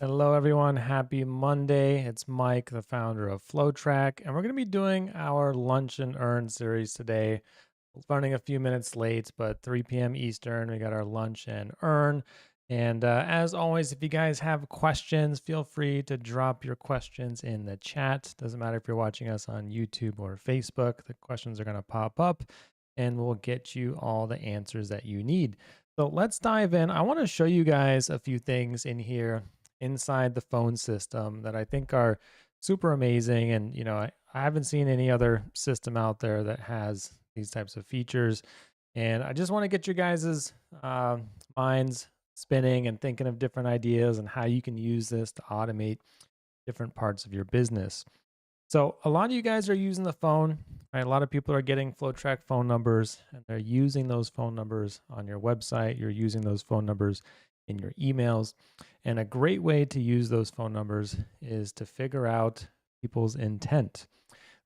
Hello, everyone. Happy Monday. It's Mike, the founder of FlowTrack, and we're going to be doing our Lunch and Earn series today. Running a few minutes late, but 3 p.m. Eastern, we got our Lunch and Earn. And as always, if you guys have questions, feel free to drop your questions in the chat. Doesn't matter if you're watching us on YouTube or Facebook, the questions are going to pop up and we'll get you all the answers that you need. So let's dive in. I want to show you guys a few things in here inside the phone system that I think are super amazing. And, I haven't seen any other system out there that has these types of features. And I just want to get you guys' minds spinning and thinking of different ideas and how you can use this to automate different parts of your business. So a lot of you guys are using the phone, right? A lot of people are getting FlowTrack phone numbers and they're using those phone numbers on your website. You're using those phone numbers in your emails. And a great way to use those phone numbers is to figure out people's intent,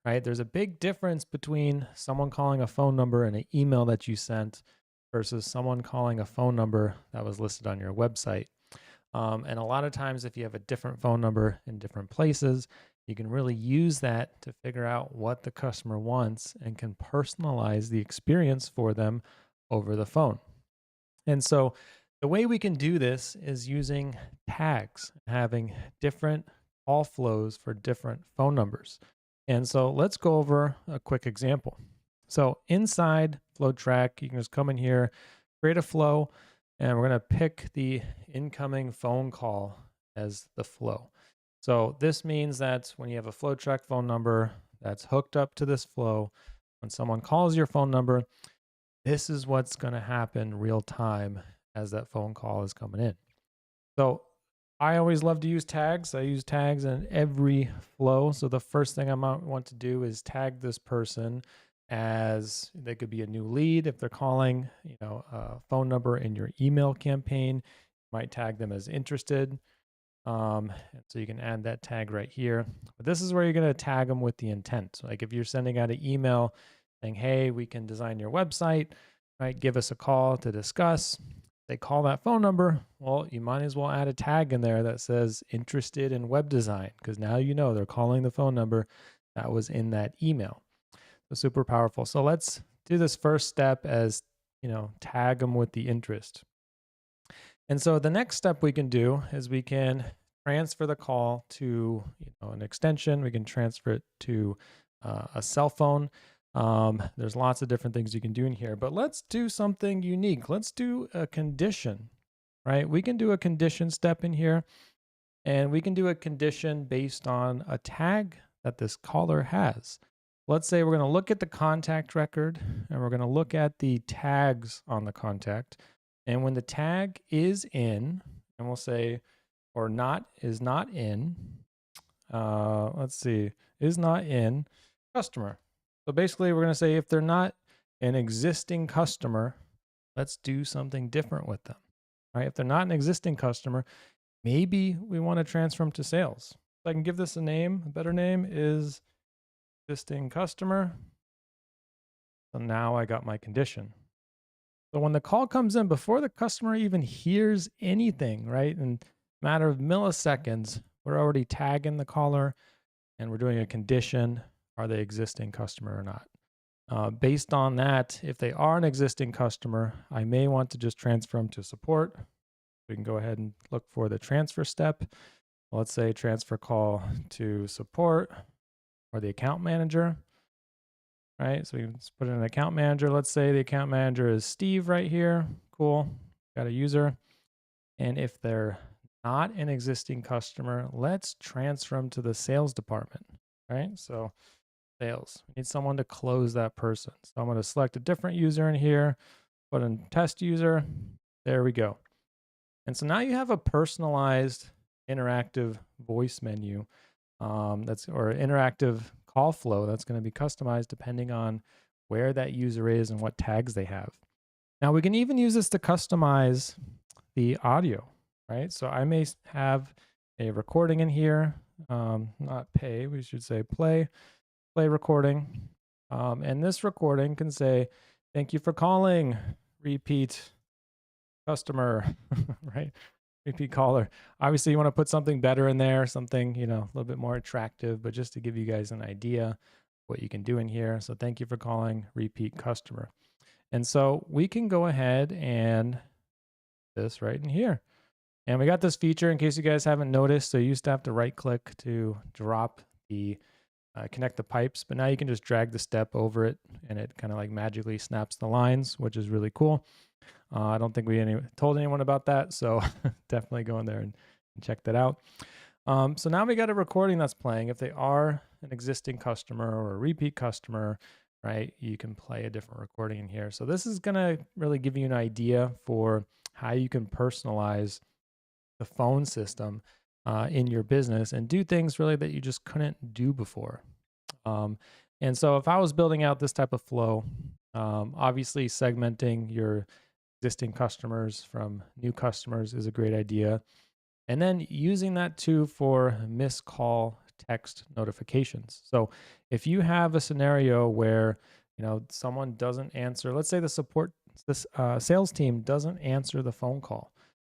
right? There's a big difference between someone calling a phone number and an email that you sent versus someone calling a phone number that was listed on your website. And a lot of times, if you have a different phone number in different places, you can really use that to figure out what the customer wants and can personalize the experience for them over the phone. And so the way we can do this is using tags, having different call flows for different phone numbers. And so let's go over a quick example. So inside FlowTrack, you can just come in here, create a flow, and we're going to pick the incoming phone call as the flow. So this means that when you have a FlowTrack phone number that's hooked up to this flow, when someone calls your phone number, this is what's going to happen real time as that phone call is coming in. So I always love to use tags. I use tags in every flow. So the first thing I might want to do is tag this person as they could be a new lead. If they're calling, a phone number in your email campaign, you might tag them as interested. And so you can add that tag right here. But this is where you're going to tag them with the intent. So like if you're sending out an email saying, hey, we can design your website, right? Give us a call to discuss. They call that phone number, well, you might as well add a tag in there that says interested in web design, because now you know they're calling the phone number that was in that email. So super powerful. So let's do this first step as, tag them with the interest. And so the next step we can do is we can transfer the call to an extension. We can transfer it to a cell phone. There's lots of different things you can do in here, but let's do something unique. Let's do a condition, right? We can do a condition step in here, and we can do a condition based on a tag that this caller has. Let's say we're going to look at the contact record and we're going to look at the tags on the contact. And when the tag is in, and we'll say, or not is not in, let's see, is not in customer. So basically we're going to say if they're not an existing customer, let's do something different with them, right? If they're not an existing customer, maybe we want to transfer them to sales. So I can give this a name. A better name is existing customer. So now I got my condition. So when the call comes in, before the customer even hears anything, right, in a matter of milliseconds, we're already tagging the caller and we're doing a condition. Are they existing customer or not? Based on that, if they are an existing customer, I may want to just transfer them to support. We can go ahead and look for the transfer step. Let's say transfer call to support or the account manager, right? So we can put in an account manager. Let's say the account manager is Steve right here. Cool. Got a user. And if they're not an existing customer, let's transfer them to the sales department, right? So sales, we need someone to close that person. So I'm going to select a different user in here, put in test user. There we go. And so now you have a personalized interactive voice menu or interactive call flow that's going to be customized depending on where that user is and what tags they have. Now we can even use this to customize the audio, right? So I may have a recording in here, not pay, we should say play recording. And this recording can say, thank you for calling, repeat customer, right? repeat caller. Obviously, you want to put something better in there, something, a little bit more attractive, but just to give you guys an idea what you can do in here. So thank you for calling repeat customer. And so we can go ahead and this right in here. And we got this feature in case you guys haven't noticed. So you used to have to right click to drop the connect the pipes, but now you can just drag the step over it and it kind of like magically snaps the lines, which is really cool. I don't think we told anyone about that, so definitely go in there and check that out. So now we got a recording that's playing. If they are an existing customer or a repeat customer, right, you can play a different recording in here. So this is going to really give you an idea for how you can personalize the phone system in your business and do things really that you just couldn't do before. And so if I was building out this type of flow, obviously segmenting your existing customers from new customers is a great idea. And then using that too for missed call text notifications. So if you have a scenario where someone doesn't answer, let's say this sales team doesn't answer the phone call.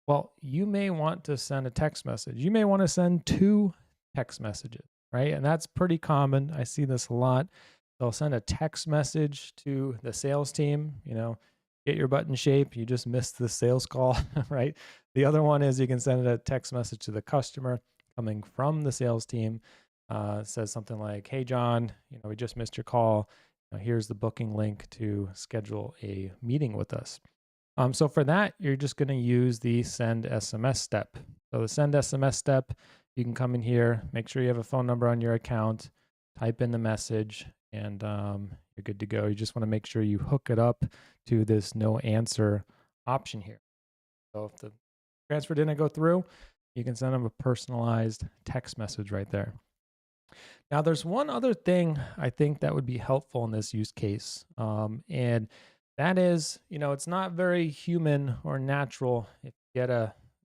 Well, you may want to send a text message. You may want to send 2 text messages, right? And that's pretty common. I see this a lot. They'll send a text message to the sales team, get your butt in shape. You just missed the sales call, right? The other one is you can send a text message to the customer coming from the sales team. Says something like, "Hey, John, we just missed your call. Here's the booking link to schedule a meeting with us." So for that, you're just going to use the send SMS step. So the send SMS step, you can come in here, make sure you have a phone number on your account, type in the message, and you're good to go. You just want to make sure you hook it up to this no answer option here. So if the transfer didn't go through, you can send them a personalized text message right there. Now, there's one other thing I think that would be helpful in this use case, and that is, it's not very human or natural if you get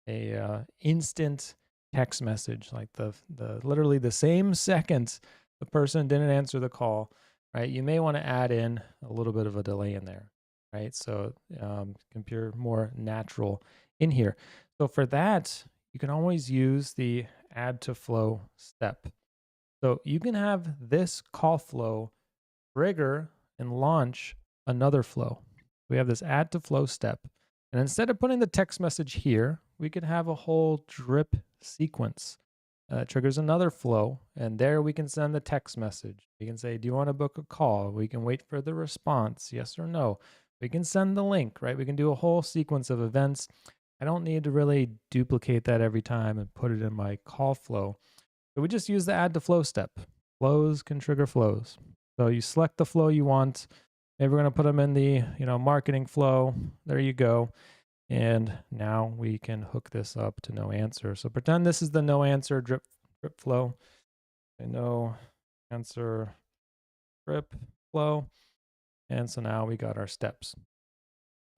a instant text message, like the literally the same second the person didn't answer the call, right? You may want to add in a little bit of a delay in there, right? So can appear more natural in here. So for that, you can always use the add to flow step. So you can have this call flow trigger and launch another flow. We have this add to flow step. And instead of putting the text message here, we could have a whole drip sequence. Triggers another flow, and there we can send the text message. We can say, "Do you want to book a call?" We can wait for the response, yes or no. We can send the link, right? We can do a whole sequence of events. I don't need to really duplicate that every time and put it in my call flow. So we just use the add to flow step. Flows can trigger flows. So you select the flow you want. Maybe we're going to put them in the marketing flow. There you go. And now we can hook this up to no answer. So pretend this is the no answer drip flow. No answer drip flow. And so now we got our steps.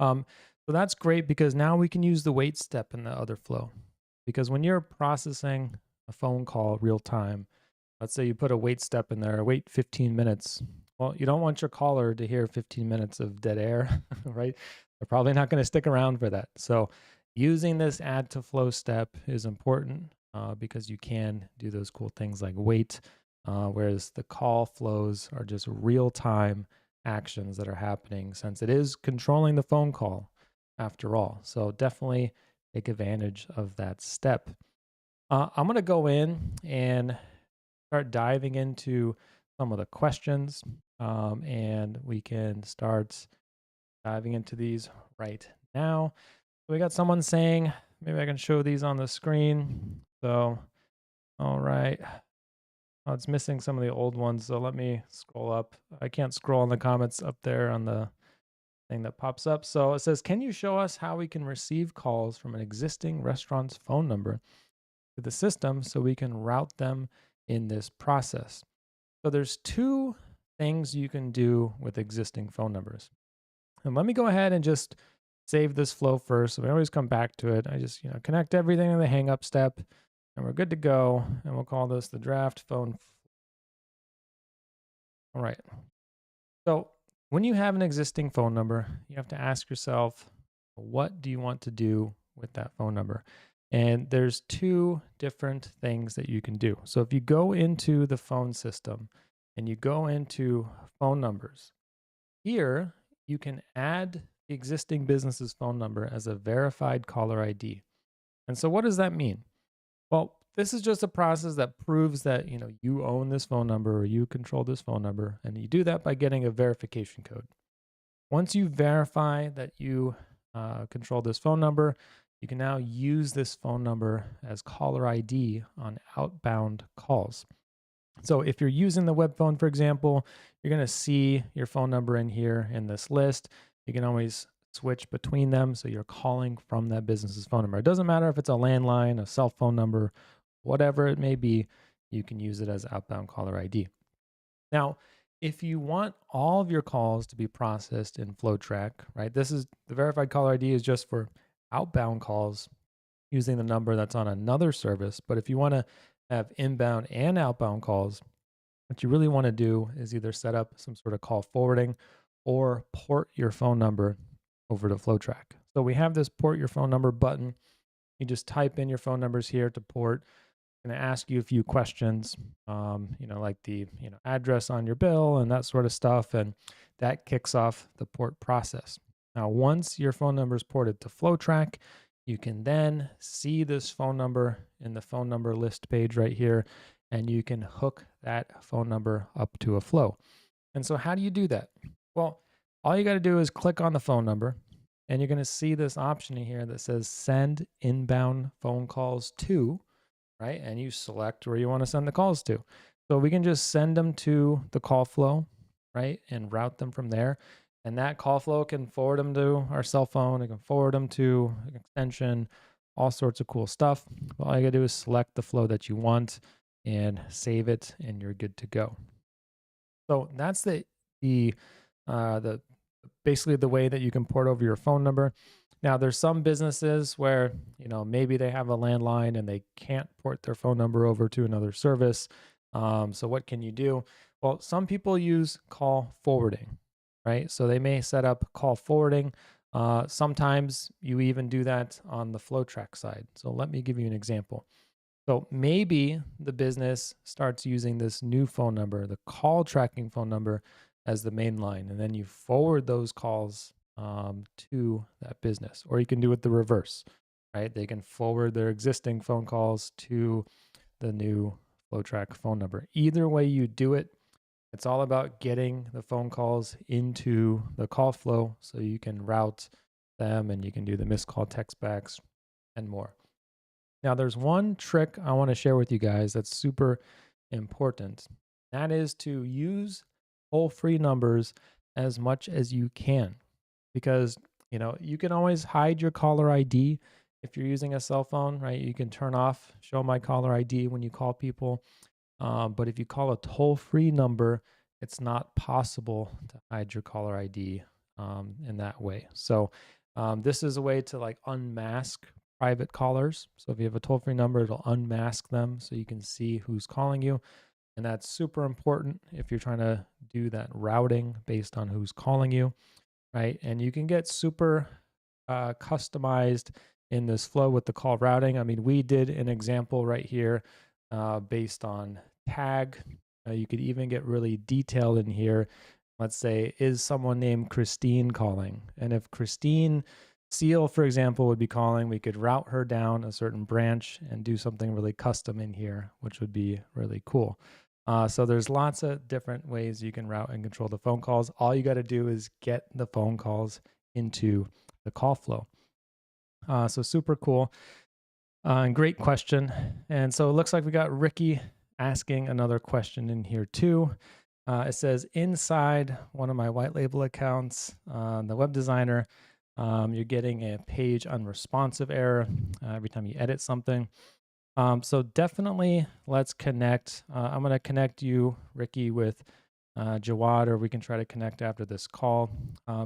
So that's great because now we can use the wait step in the other flow. Because when you're processing a phone call real time, let's say you put a wait step in there, wait 15 minutes. Well, you don't want your caller to hear 15 minutes of dead air, right? They're probably not going to stick around for that. So using this add to flow step is important because you can do those cool things like wait, whereas the call flows are just real time actions that are happening since it is controlling the phone call after all. So definitely take advantage of that step. I'm going to go in and start diving into some of the questions, and we can start diving into these right now. We got someone saying, maybe I can show these on the screen. So, all right. Oh, it's missing some of the old ones, so let me scroll up. I can't scroll in the comments up there on the thing that pops up. So it says, "Can you show us how we can receive calls from an existing restaurant's phone number to the system so we can route them in this process?" So there's 2 things you can do with existing phone numbers. And let me go ahead and just save this flow first. So we always come back to it. I just, connect everything in the hang up step and we're good to go. And we'll call this the draft phone. All right. So when you have an existing phone number, you have to ask yourself, what do you want to do with that phone number? And there's two different things that you can do. So if you go into the phone system and you go into phone numbers, here you can add the existing business's phone number as a verified caller ID. And so what does that mean? Well, this is just a process that proves that, you own this phone number or you control this phone number, and you do that by getting a verification code. Once you verify that you control this phone number, you can now use this phone number as caller ID on outbound calls. So if you're using the web phone, for example, you're going to see your phone number in here in this list. You can always switch between them. So you're calling from that business's phone number. It doesn't matter if it's a landline, a cell phone number, whatever it may be, you can use it as outbound caller ID. Now, if you want all of your calls to be processed in FlowTrack, right? This is the verified caller ID is just for outbound calls using the number that's on another service. But if you want to have inbound and outbound calls, what you really want to do is either set up some sort of call forwarding or port your phone number over to FlowTrack. So we have this port your phone number button. You just type in your phone numbers here to port. Going to ask you a few questions, like the address on your bill and that sort of stuff, and that kicks off the port process. Now, once your phone number is ported to FlowTrack, you can then see this phone number in the phone number list page right here, and you can hook that phone number up to a Flow. And so, how do you do that? Well, all you got to do is click on the phone number, and you're going to see this option in here that says "Send inbound phone calls to." Right? And you select where you want to send the calls to. So we can just send them to the call flow, right? And route them from there. And that call flow can forward them to our cell phone. It can forward them to an extension, all sorts of cool stuff. All you gotta do is select the flow that you want and save it, and you're good to go. So that's the basically the way that you can port over your phone number. Now, there's some businesses where, maybe they have a landline and they can't port their phone number over to another service. So what can you do? Well, some people use call forwarding, right? So they may set up call forwarding. Sometimes you even do that on the FlowTrack side. So let me give you an example. So maybe the business starts using this new phone number, the call tracking phone number, as the main line, and then you forward those calls to that business. Or you can do it the reverse, right? They can forward their existing phone calls to the new FlowTrack phone number. Either way you do it, it's all about getting the phone calls into the call flow so you can route them and you can do the missed call text backs and more. Now, there's one trick I want to share with you guys that's super important. That is to use toll-free numbers as much as you can, because you can always hide your caller ID if you're using a cell phone, right? You can turn off show my caller ID when you call people, but if you call a toll-free number, it's not possible to hide your caller ID in that way. So this is a way to like unmask private callers. So if you have a toll-free number, it'll unmask them so you can see who's calling you. And that's super important if you're trying to do that routing based on who's calling you, right? And you can get super customized in this flow with the call routing. I mean, we did an example right here based on tag. You could even get really detailed in here. Let's say, is someone named Christine calling? And if Christine Seal, for example, would be calling, we could route her down a certain branch and do something really custom in here, which would be really cool. So there's lots of different ways you can route and control the phone calls. All you got to do is get the phone calls into the call flow. So super cool and great question. And so it looks like we got Ricky asking another question in here too. It says, inside one of my white label accounts, the web designer, you're getting a page unresponsive error every time you edit something. So definitely let's connect. I'm going to connect you, Ricky, with Jawad, or we can try to connect after this call.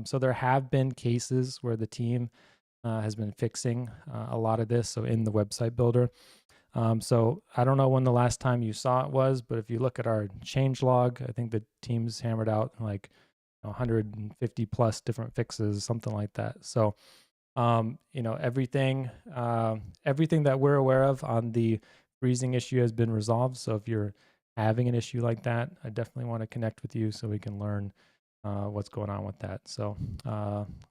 So there have been cases where the team has been fixing a lot of this. So in the website builder. So I don't know when the last time you saw it was, but if you look at our change log, I think the team's hammered out like 150 plus different fixes, something like that. So Everything that we're aware of on the freezing issue has been resolved. So if you're having an issue like that, I definitely want to connect with you so we can learn what's going on with that. So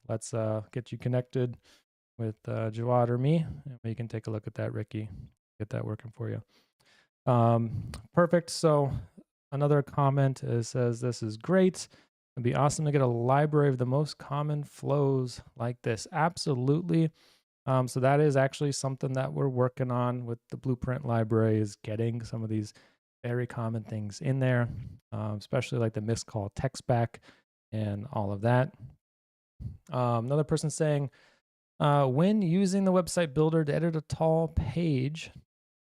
let's get you connected with Jawad or me, and we can take a look at that, Ricky. Get that working for you. Perfect. So another comment says, this is great. It'd be awesome to get a library of the most common flows like this. Absolutely. So that is actually something that we're working on with the Blueprint library, is getting some of these very common things in there, especially like the missed call text back and all of that. Another person saying, when using the website builder to edit a tall page,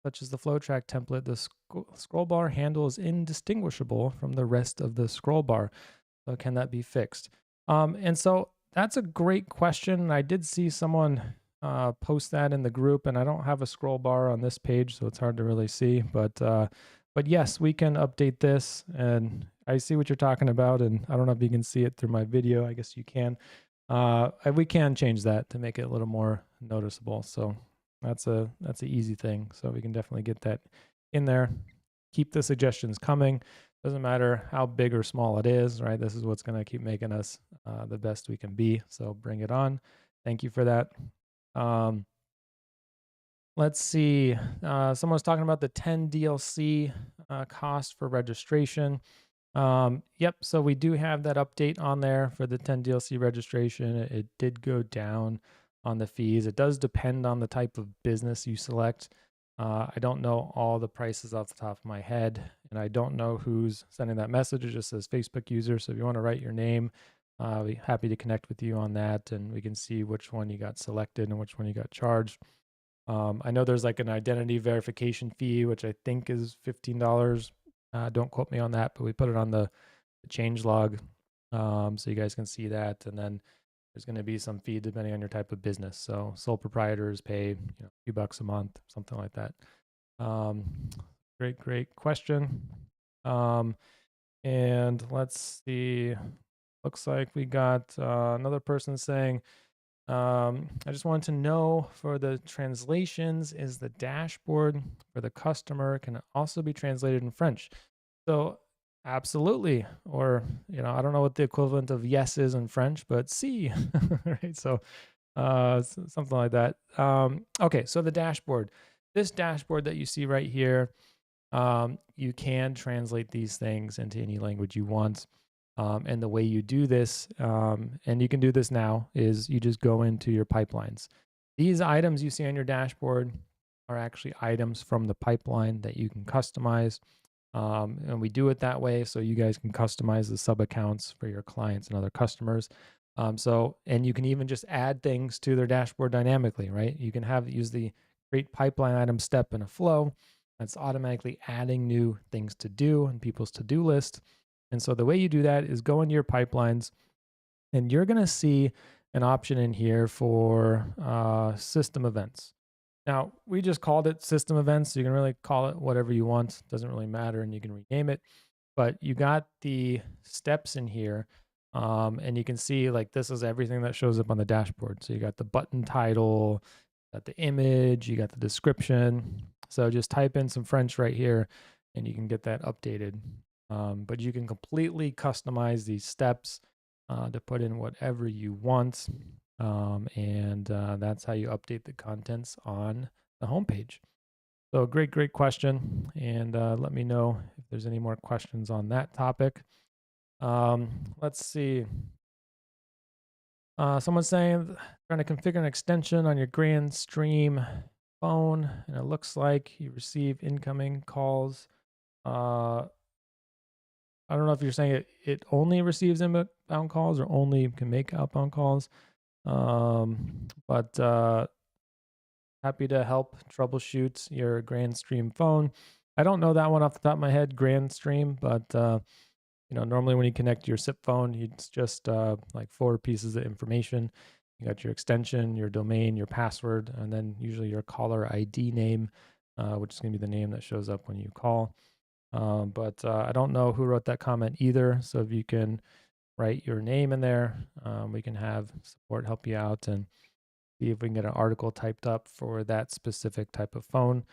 such as the flow track template, the scroll bar handle is indistinguishable from the rest of the scroll bar. So can that be fixed? And so that's a great question. I did see someone post that in the group, and I don't have a scroll bar on this page, so it's hard to really see. But yes, we can update this, and I see what you're talking about, and I don't know if you can see it through my video. I guess you can. We can change that to make it a little more noticeable. So that's an easy thing. So we can definitely get that in there. Keep the suggestions coming. Doesn't matter how big or small it is, right? This is what's going to keep making us the best we can be. So bring it on. Thank you for that. Let's see. Someone was talking about the 10 DLC cost for registration. Yep. So we do have that update on there for the 10 DLC registration. It did go down on the fees. It does depend on the type of business you select. I don't know all the prices off the top of my head, and I don't know who's sending that message. It just says Facebook user. So if you want to write your name, I'll be happy to connect with you on that, and we can see which one you got selected and which one you got charged. I know there's like an identity verification fee, which I think is $15. Don't quote me on that, but we put it on the change log, so you guys can see that. And then there's going to be some fee depending on your type of business. So sole proprietors pay a few bucks a month, something like that. Great question. And let's see. Looks like we got another person saying, I just wanted to know, for the translations, is the dashboard for the customer can also be translated in French? So absolutely. Or, I don't know what the equivalent of yes is in French, but si, right? So something like that. Okay, so the dashboard. This dashboard that you see right here, you can translate these things into any language you want. And the way you do this, and you can do this now, is you just go into your pipelines. These items you see on your dashboard are actually items from the pipeline that you can customize. And we do it that way so you guys can customize the sub accounts for your clients and other customers. And you can even just add things to their dashboard dynamically, right? You can use the create pipeline item step in a flow that's automatically adding new things to do in people's to-do list. And so the way you do that is go into your pipelines, and you're going to see an option in here for system events. Now, we just called it system events. So you can really call it whatever you want. It doesn't really matter, and you can rename it. But you got the steps in here, and you can see like this is everything that shows up on the dashboard. So you got the button title, you got the image, you got the description. So just type in some French right here, and you can get that updated. But you can completely customize these steps to put in whatever you want. And that's how you update the contents on the homepage. So great question. And let me know if there's any more questions on that topic. Let's see. Someone's saying trying to configure an extension on your Grand Stream phone, and it looks like you receive incoming calls. I don't know if you're saying it only receives inbound calls or only can make outbound calls. But happy to help troubleshoot your Grand Stream phone. I don't know that one off the top of my head, Grand Stream, but normally when you connect your SIP phone, it's just like 4 pieces of information. You got your extension, your domain, your password, and then usually your caller ID name, which is going to be the name that shows up when you call. But I don't know who wrote that comment either. So if you can write your name in there, we can have support help you out. And see if we can get an article typed up for that specific type of phone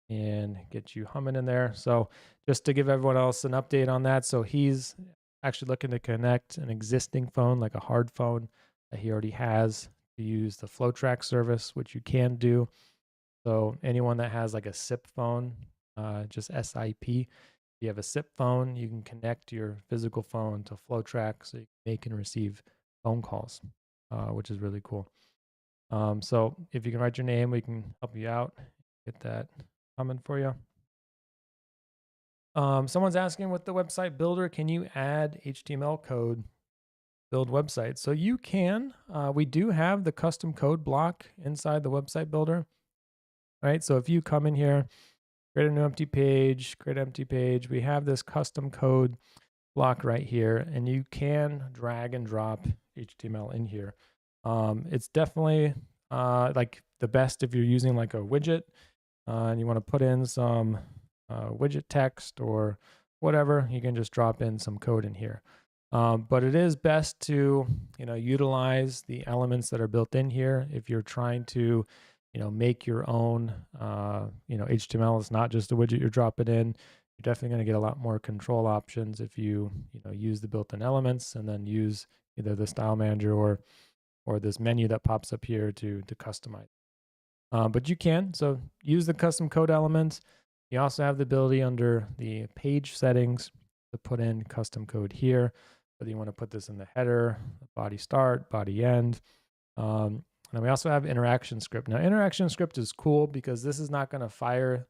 and get you humming in there. So just to give everyone else an update on that. So he's actually looking to connect an existing phone, like a hard phone that he already has, to use the FlowTrack service, which you can do. So anyone that has like a SIP phone, just SIP, if you have a SIP phone, you can connect your physical phone to FlowTrack so you can make and receive phone calls, which is really cool. So if you can write your name, we can help you out, get that coming for you. Someone's asking with the website builder, can you add HTML code, build websites? So you can. We do have the custom code block inside the website builder, right? So if you come in here, create a new empty page, create an empty page, we have this custom code block right here, and you can drag and drop HTML in here. It's definitely like the best if you're using like a widget and you want to put in some widget text or whatever, you can just drop in some code in here. But it is best to, utilize the elements that are built in here. If you're trying to, make your own, HTML is not just a widget you're dropping in. You're definitely going to get a lot more control options if you, use the built-in elements and then use either the style manager or this menu that pops up here to customize. But you can, so use the custom code elements. You also have the ability under the page settings to put in custom code here, whether you want to put this in the header, body start, body end. And we also have interaction script. Now, interaction script is cool because this is not going to fire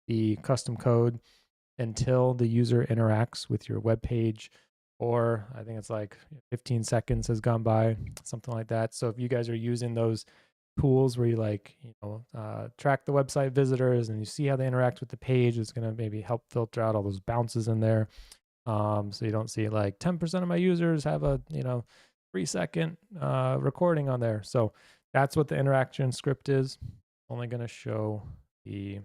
the custom code until the user interacts with your web page, or I think it's like 15 seconds has gone by, something like that. So if you guys are using those tools where you track the website visitors and you see how they interact with the page, it's going to maybe help filter out all those bounces in there. So you don't see like 10% of my users have a 3-second recording on there. So that's what the interaction script is. Only going to show the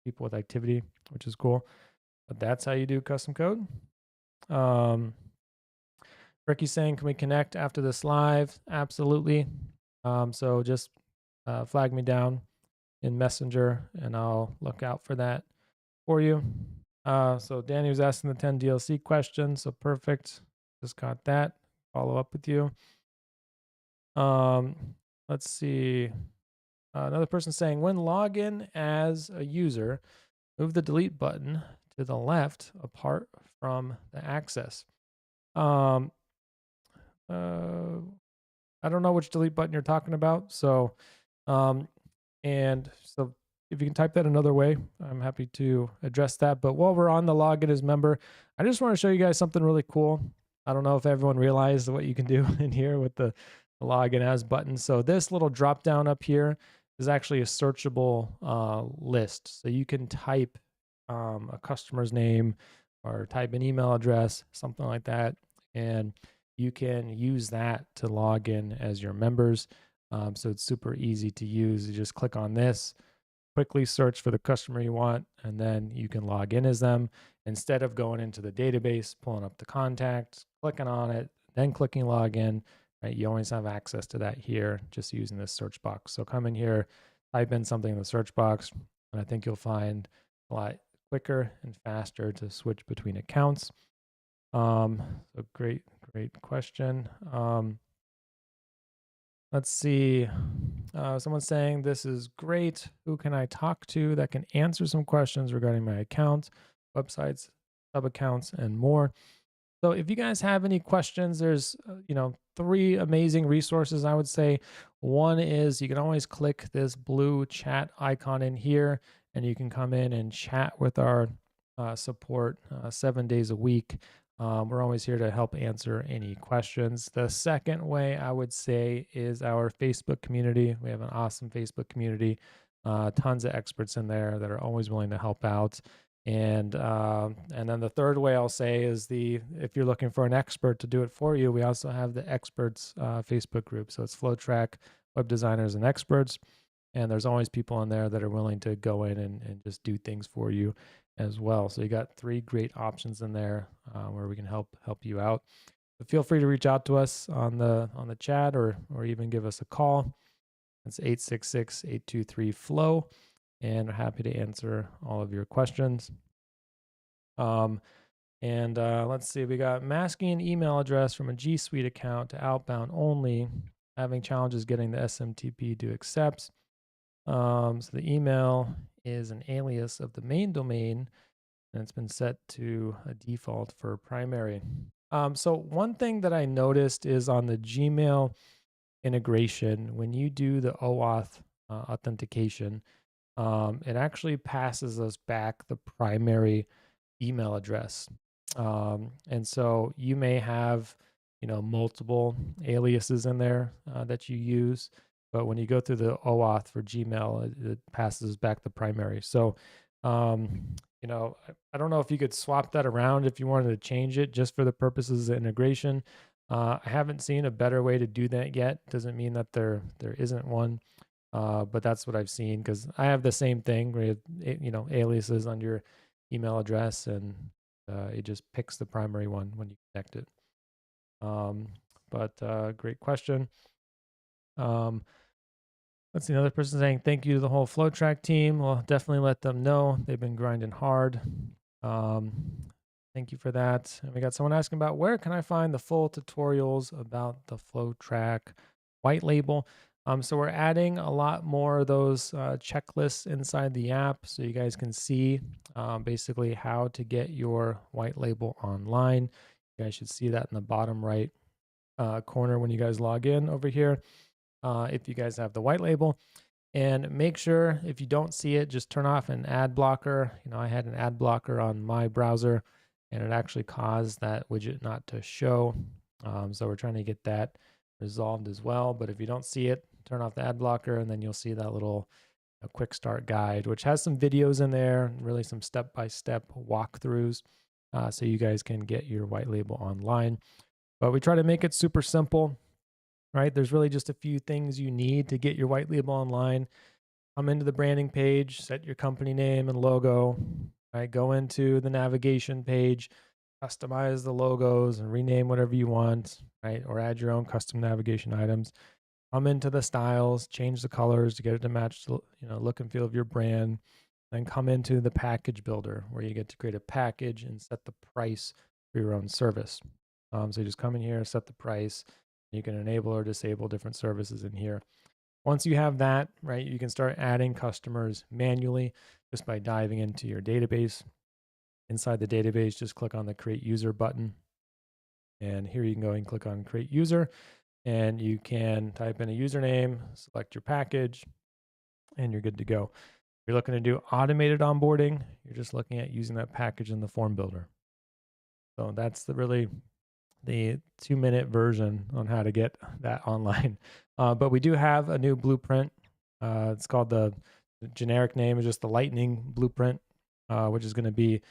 people with activity, which is cool. But that's how you do custom code. Ricky's saying, can we connect after this live? Absolutely. So just flag me down in Messenger and I'll look out for that for you. So Danny was asking the 10 DLC questions. So perfect. Just got that. Follow up with you. Let's see. Another person saying, when login as a user, move the delete button to the left apart from the access. I don't know which delete button you're talking about. So, and so if you can type that another way, I'm happy to address that. But while we're on the login as member, I just want to show you guys something really cool. I don't know if everyone realized what you can do in here with the login as button. So this little drop down up here is actually a searchable list. So you can type a customer's name or type an email address, something like that. And you can use that to log in as your members. So it's super easy to use. You just click on this, quickly search for the customer you want, and then you can log in as them instead of going into the database, pulling up the contact, clicking on it, then clicking login. Right? You always have access to that here just using this search box. So come in here, type in something in the search box, and I think you'll find a lot quicker and faster to switch between accounts. So great question. Let's see. Someone's saying, this is great. Who can I talk to that can answer some questions regarding my account, websites, sub accounts, and more? So if you guys have any questions, there's 3 amazing resources, I would say. One is you can always click this blue chat icon in here, and you can come in and chat with our support 7 days a week. We're always here to help answer any questions. The second way I would say is our Facebook community. We have an awesome Facebook community, tons of experts in there that are always willing to help out. And then the third way I'll say is if you're looking for an expert to do it for you, we also have the experts Facebook group. So it's FlowTrack Web Designers and Experts. And there's always people in there that are willing to go in and just do things for you as well. So you got 3 great options in there where we can help you out. But feel free to reach out to us on the chat or even give us a call. That's 866-823-FLOW, and we're happy to answer all of your questions. Let's see, we got masking an email address from a G Suite account to outbound only, having challenges getting the SMTP to accept. So the email is an alias of the main domain, and it's been set to a default for primary. So one thing that I noticed is on the Gmail integration, when you do the OAuth authentication, it actually passes us back the primary email address. And so you may have, multiple aliases in there that you use, but when you go through the OAuth for Gmail, it passes back the primary. So, I don't know if you could swap that around if you wanted to change it just for the purposes of integration. I haven't seen a better way to do that yet. Doesn't mean that there isn't one. But that's what I've seen because I have the same thing where you have, aliases on your email address, and it just picks the primary one when you connect it. Great question. Let's see, another person saying thank you to the whole FlowTrack team. Well, definitely let them know they've been grinding hard. Thank you for that. And we got someone asking about where can I find the full tutorials about the FlowTrack white label. So we're adding a lot more of those checklists inside the app so you guys can see basically how to get your white label online. You guys should see that in the bottom right corner when you guys log in over here. If you guys have the white label, and make sure if you don't see it, just turn off an ad blocker. I had an ad blocker on my browser and it actually caused that widget not to show. So we're trying to get that resolved as well. But if you don't see it, turn off the ad blocker and then you'll see that little quick start guide, which has some videos in there, really some step-by-step walkthroughs so you guys can get your white label online. But we try to make it super simple. Right? There's really just a few things you need to get your white label online. Come into the branding page, set your company name and logo, right? Go into the navigation page, customize the logos and rename whatever you want, right? Or add your own custom navigation items. Come into the styles, change the colors to get it to match the look and feel of your brand. Then come into the package builder where you get to create a package and set the price for your own service. So you just come in here, set the price. You can enable or disable different services in here. Once you have that, right, you can start adding customers manually just by diving into your database. Inside the database, just click on the Create User button. And here you can go and click on Create User. And you can type in a username, select your package, and you're good to go. If you're looking to do automated onboarding, you're just looking at using that package in the form builder. So that's the 2-minute version on how to get that online. But we do have a new blueprint. It's called the generic name is just the Lightning Blueprint, which is going to be,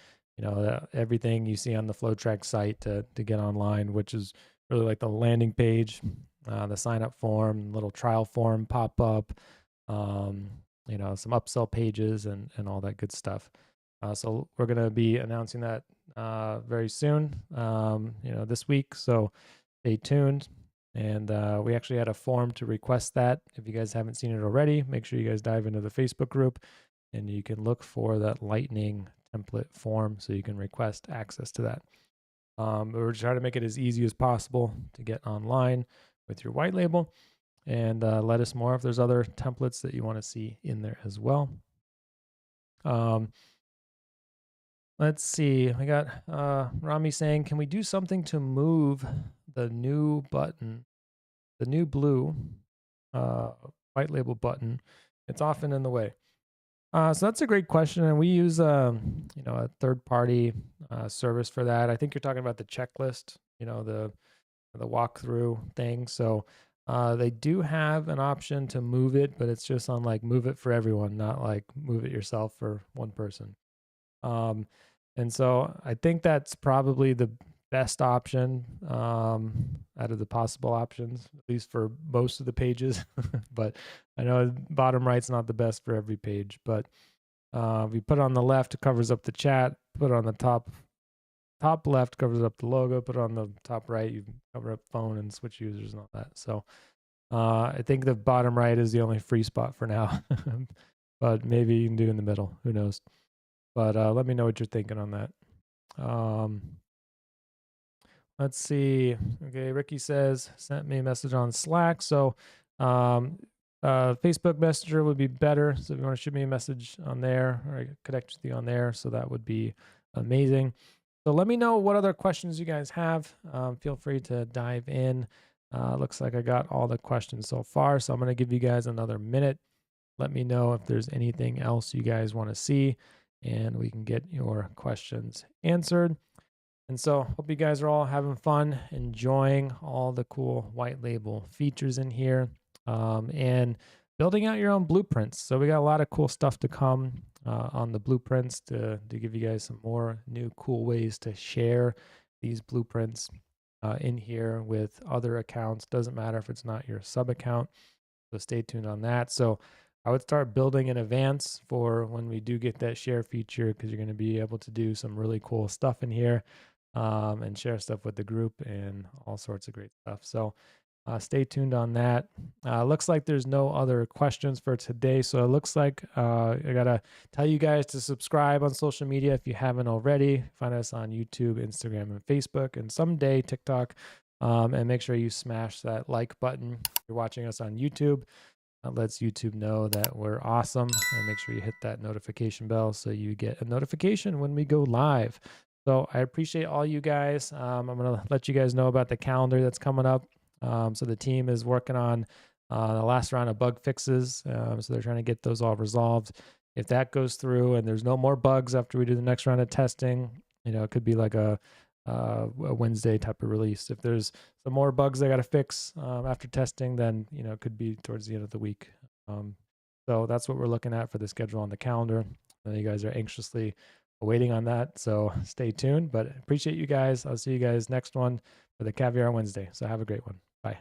everything you see on the FlowTrack site to get online, which is really like the landing page, the sign up form, little trial form pop up, some upsell pages and all that good stuff. So we're going to be announcing that very soon, this week. So stay tuned. And we actually had a form to request that. If you guys haven't seen it already, make sure you guys dive into the Facebook group and you can look for that Lightning template form so you can request access to that. We're trying to make it as easy as possible to get online with your white label. And let us know if there's other templates that you want to see in there as well. Let's see. I got Rami saying, can we do something to move the new button, the new blue white label button? It's often in the way. So that's a great question, and we use a third-party service for that. I think you're talking about the checklist, the walkthrough thing. So they do have an option to move it, but it's just on like move it for everyone, not like move it yourself for one person. And so I think that's probably the best option out of the possible options, at least for most of the pages. But I know bottom right's not the best for every page. But if you put it on the left, it covers up the chat. Put it on the top left, covers up the logo. Put it on the top right, you cover up phone and switch users and all that. So I think the bottom right is the only free spot for now, but maybe you can do in the middle. Who knows? But let me know what you're thinking on that. Um, let's see. Okay, Ricky says sent me a message on Slack. So um, Facebook Messenger would be better. So if you want to shoot me a message on there, or I connect with you on there, so that would be amazing. So let me know what other questions you guys have. Feel free to dive in. Looks like I got all the questions so far. So I'm going to give you guys another minute. Let me know if there's anything else you guys want to see, and we can get your questions answered. And so, hope you guys are all having fun, enjoying all the cool white label features in here, and building out your own blueprints. So, we got a lot of cool stuff to come on the blueprints to give you guys some more new cool ways to share these blueprints in here with other accounts. Doesn't matter if it's not your sub account. So, stay tuned on that. So, I would start building in advance for when we do get that share feature, because you're going to be able to do some really cool stuff in here and share stuff with the group and all sorts of great stuff. So stay tuned on that. Looks like there's no other questions for today. So it looks like I got to tell you guys to subscribe on social media if you haven't already. Find us on YouTube, Instagram, and Facebook, and someday TikTok. And make sure you smash that like button if you're watching us on YouTube. That lets YouTube know that we're awesome. And make sure you hit that notification bell so you get a notification when we go live. So I appreciate all you guys. I'm going to let you guys know about the calendar that's coming up. So the team is working on the last round of bug fixes. So they're trying to get those all resolved. If that goes through and there's no more bugs after we do the next round of testing, it could be like a Wednesday type of release. If there's some more bugs I got to fix after testing, then it could be towards the end of the week. So that's what we're looking at for the schedule on the calendar. I know you guys are anxiously waiting on that, so stay tuned. But appreciate you guys. I'll see you guys next one for the Caviar Wednesday. So have a great one. Bye.